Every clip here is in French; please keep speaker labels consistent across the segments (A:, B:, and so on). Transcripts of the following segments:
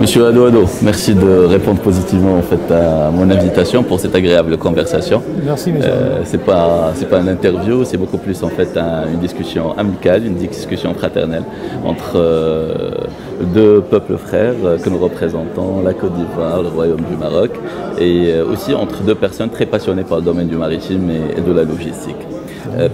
A: Monsieur Ado, merci de répondre positivement en fait à mon invitation pour cette agréable conversation.
B: Merci, monsieur.
A: C'est pas une interview, c'est beaucoup plus en fait une discussion amicale, une discussion fraternelle entre deux peuples frères que nous représentons, la Côte d'Ivoire, le Royaume du Maroc, et aussi entre deux personnes très passionnées par le domaine du maritime et de la logistique.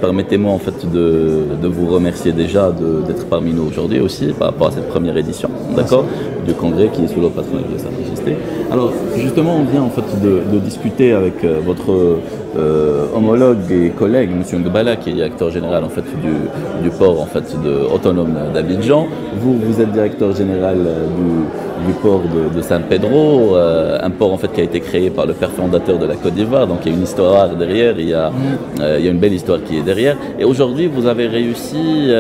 A: Permettez-moi en fait de vous remercier déjà d'être parmi nous aujourd'hui aussi par rapport à cette première édition, d'accord, du congrès qui est sous le patronage de Sa Majesté. Alors justement, on vient en fait de discuter avec votre homologue et collègue, M. Ngbala, qui est directeur général en fait du port en fait autonome d'Abidjan. Vous êtes directeur général du port de San Pedro, un port en fait qui a été créé par le père fondateur de la Côte d'Ivoire, donc il y a une histoire derrière, il y a une belle histoire qui est derrière. Et aujourd'hui, vous avez réussi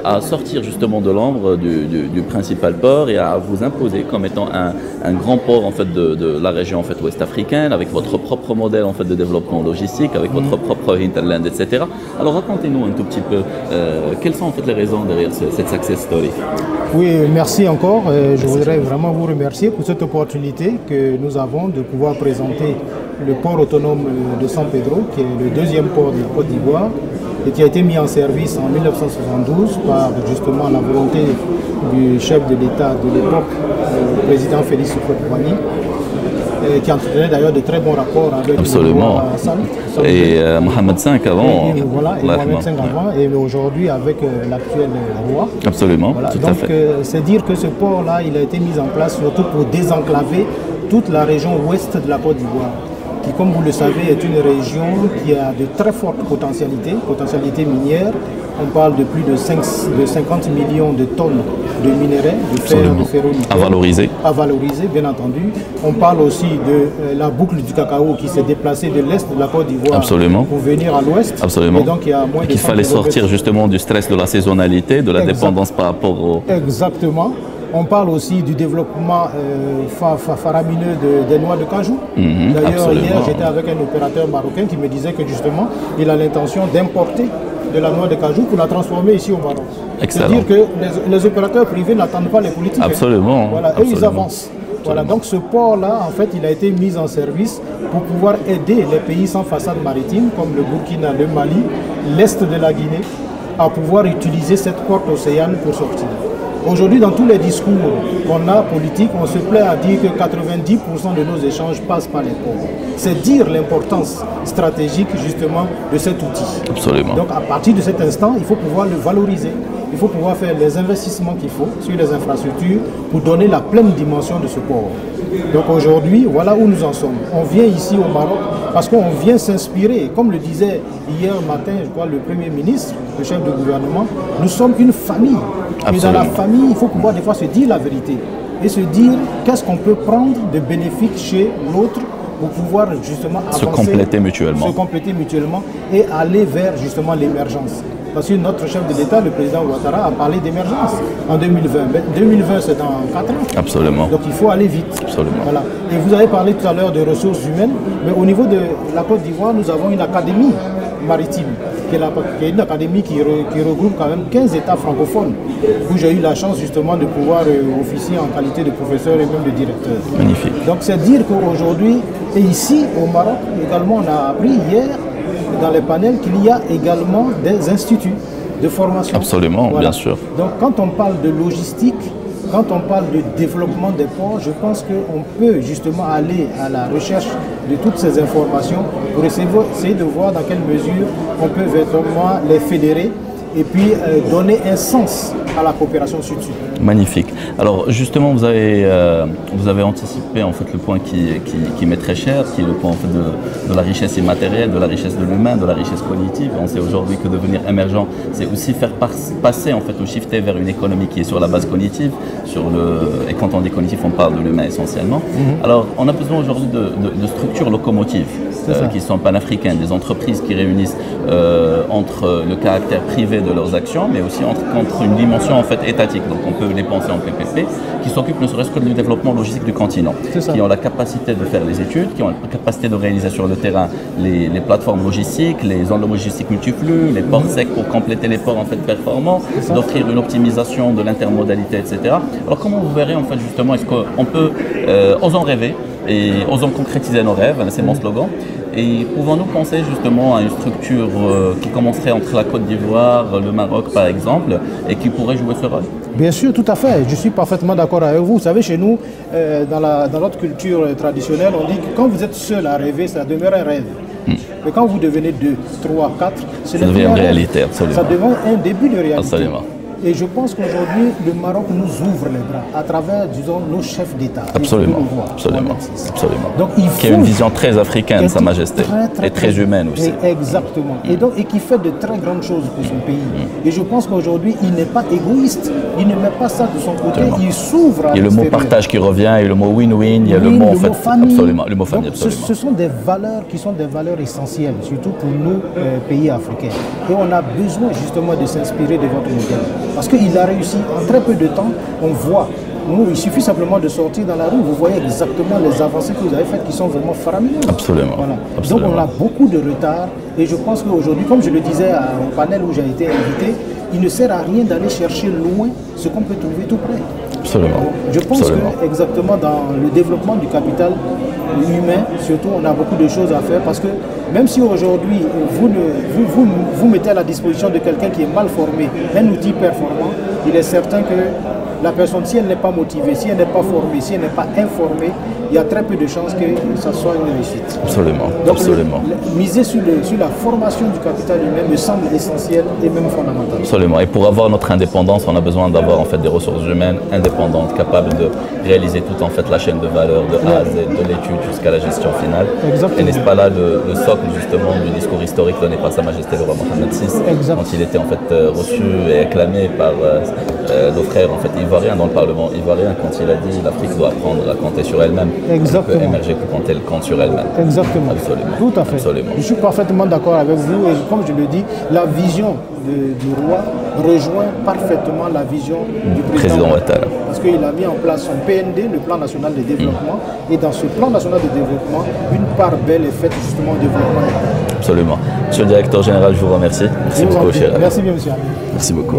A: à sortir justement de l'ombre du principal port et à vous imposer comme étant un grand port en fait de la région en fait ouest africaine, avec votre propre modèle en fait de développement logistique, avec votre propre hinterland, etc. Alors racontez-nous un tout petit peu quelles sont en fait les raisons derrière cette success story.
B: Oui, merci encore. Je voudrais vraiment vous remercier pour cette opportunité que nous avons de pouvoir présenter le port autonome de San Pedro, qui est le deuxième port de la Côte d'Ivoire et qui a été mis en service en 1972 par justement la volonté du chef de l'État de l'époque, le président Félix Houphouët-Boigny, qui entretenait d'ailleurs de très bons rapports avec le roi Hassan.
A: Et Mohamed V avant.
B: Et Mohamed V avant, et aujourd'hui avec l'actuel roi.
A: Absolument,
B: voilà.
A: tout
B: donc,
A: à fait.
B: c'est dire que ce port-là, il a été mis en place surtout pour désenclaver toute la région ouest de la Côte d'Ivoire, qui, comme vous le savez, est une région qui a de très fortes potentialités minières. On parle de plus de 50 millions de tonnes de minerais, de fer, de ferro-nickel. À valoriser, bien entendu. On parle aussi de la boucle du cacao qui s'est déplacée de l'est de la Côte d'Ivoire pour venir à l'ouest.
A: Absolument.
B: Et donc, il y a moins
A: qu'il fallait sortir justement du stress de la saisonnalité, de la dépendance par rapport au...
B: Exactement. On parle aussi du développement faramineux des noix de cajou. D'ailleurs, hier, j'étais avec un opérateur marocain qui me disait que justement, il a l'intention d'importer de la noix de cajou pour la transformer ici au Maroc. C'est-à-dire que les opérateurs privés n'attendent pas les politiques.
A: Absolument.
B: Voilà, eux, ils avancent. Voilà, donc ce port-là, en fait, il a été mis en service pour pouvoir aider les pays sans façade maritime, comme le Burkina, le Mali, l'Est de la Guinée, à pouvoir utiliser cette porte océane pour sortir. Aujourd'hui, dans tous les discours qu'on a politiques, on se plaît à dire que 90% de nos échanges passent par les ports. C'est dire l'importance stratégique justement de cet outil.
A: Absolument.
B: Donc à partir de cet instant, il faut pouvoir le valoriser. Il faut pouvoir faire les investissements qu'il faut sur les infrastructures pour donner la pleine dimension de ce port. Donc aujourd'hui, voilà où nous en sommes. On vient ici au Maroc parce qu'on vient s'inspirer. Comme le disait hier matin, je crois, le Premier ministre, le chef du gouvernement, nous sommes une famille. Et dans la famille, il faut pouvoir des fois se dire la vérité et se dire qu'est-ce qu'on peut prendre de bénéfique chez l'autre pour pouvoir justement avancer,
A: se compléter
B: mutuellement et aller vers justement l'émergence. Parce que notre chef de l'État, le président Ouattara, a parlé d'émergence en 2020. Mais 2020, c'est dans 4 ans.
A: Absolument.
B: Donc il faut aller vite.
A: Absolument.
B: Voilà. Et vous avez parlé tout à l'heure de ressources humaines, mais au niveau de la Côte d'Ivoire, nous avons une académie maritime, qui est une académie qui regroupe quand même 15 États francophones, où j'ai eu la chance justement de pouvoir officier en qualité de professeur et même de directeur.
A: Magnifique.
B: Donc c'est dire qu'aujourd'hui, et ici au Maroc, également on a appris hier, dans les panels, qu'il y a également des instituts de formation.
A: Absolument, voilà. Bien sûr.
B: Donc quand on parle de logistique, quand on parle de développement des ports, je pense qu'on peut justement aller à la recherche de toutes ces informations pour essayer de voir dans quelle mesure on peut véritablement les fédérer et puis donner un sens à la coopération sud-sud.
A: Magnifique. Alors justement, vous avez anticipé en fait le point qui m'est très cher, qui est le point en fait de la richesse immatérielle, de la richesse de l'humain, de la richesse cognitive. On sait aujourd'hui que devenir émergent, c'est aussi faire passer en fait ou shifter vers une économie qui est sur la base cognitive, et quand on dit cognitif, on parle de l'humain essentiellement. Alors, on a besoin aujourd'hui de structures locomotives qui sont panafricaines, des entreprises qui réunissent entre le caractère privé de leurs actions, mais aussi entre une dimension en fait étatique. Donc on peut les penser en PPP, qui s'occupent ne serait-ce que du développement logistique du continent, qui ont la capacité de faire les études, qui ont la capacité de réaliser sur le terrain les plateformes logistiques, les zones logistiques multiflux, les ports secs pour compléter les ports en fait performants, d'offrir une optimisation de l'intermodalité, etc. Alors comment vous verrez en fait justement, est-ce qu'on peut, osons rêver et osons concrétiser nos rêves, c'est mon slogan, et pouvons-nous penser justement à une structure qui commencerait entre la Côte d'Ivoire, le Maroc par exemple, et qui pourrait jouer ce rôle?
B: Bien sûr, tout à fait. Je suis parfaitement d'accord avec vous. Vous savez, chez nous, dans notre culture traditionnelle, on dit que quand vous êtes seul à rêver, ça demeure un rêve. Mais quand vous devenez 2, 3, 4, ça
A: devient une réalité, absolument.
B: Ça devient un début de réalité.
A: Absolument.
B: Et je pense qu'aujourd'hui, le Maroc nous ouvre les bras à travers, disons, nos chefs d'État.
A: Absolument, absolument, absolument.
B: Donc, il faut
A: qui a une vision très africaine, Sa Majesté, et très humaine aussi.
B: Exactement. Et qui fait de très grandes choses pour son pays. Et je pense qu'aujourd'hui, il n'est pas égoïste. Il ne met pas ça de son côté. Absolument. Il s'ouvre à
A: il y a le mot partage qui revient, il y a le mot win-win, il y a le mot en fait,
B: famille.
A: Absolument, le mot famille,
B: donc,
A: absolument.
B: Ce sont des valeurs qui sont des valeurs essentielles, surtout pour nous, pays africains. Et on a besoin justement de s'inspirer de votre modèle. Parce qu'il a réussi en très peu de temps, on voit. Nous, il suffit simplement de sortir dans la rue, vous voyez exactement les avancées que vous avez faites qui sont vraiment faramineuses.
A: Absolument.
B: Voilà.
A: Absolument.
B: Donc on a beaucoup de retard et je pense qu'aujourd'hui, comme je le disais au panel où j'ai été invité, il ne sert à rien d'aller chercher loin ce qu'on peut trouver tout près.
A: Absolument.
B: Je pense que exactement dans le développement du capital humain, surtout, on a beaucoup de choses à faire parce que même si aujourd'hui vous mettez à la disposition de quelqu'un qui est mal formé un outil performant, il est certain que la personne, si elle n'est pas motivée, si elle n'est pas formée, si elle n'est pas informée, il y a très peu de chances que ça soit une réussite.
A: Absolument.
B: Donc,
A: absolument.
B: Miser sur la formation du capital humain me semble essentiel et même fondamental.
A: Absolument. Et pour avoir notre indépendance, on a besoin d'avoir en fait des ressources humaines indépendantes, capables de réaliser toute en fait la chaîne de valeur de A à Z, de l'étude jusqu'à la gestion finale.
B: Exactement.
A: Et n'est-ce pas là le socle justement du discours historique donné par Sa Majesté le roi Mohamed VI, quand il était en fait reçu et acclamé par nos frères en fait ivoiriens dans le Parlement ivoirien, quand il a dit l'Afrique doit apprendre à compter sur elle-même.
B: Exactement.
A: Elle peut émerger que quand elle compte sur elle-même.
B: Exactement.
A: Absolument.
B: Tout à fait.
A: Absolument.
B: Je suis parfaitement d'accord avec vous et comme je le dis, la vision du roi rejoint parfaitement la vision du président
A: Ouattara.
B: Parce qu'il a mis en place son PND, le plan national de développement, et dans ce plan national de développement, une part belle est faite justement au développement.
A: Absolument. Monsieur le directeur général, je vous remercie. Merci beaucoup, cher.
B: Merci bien, monsieur.
A: Merci beaucoup.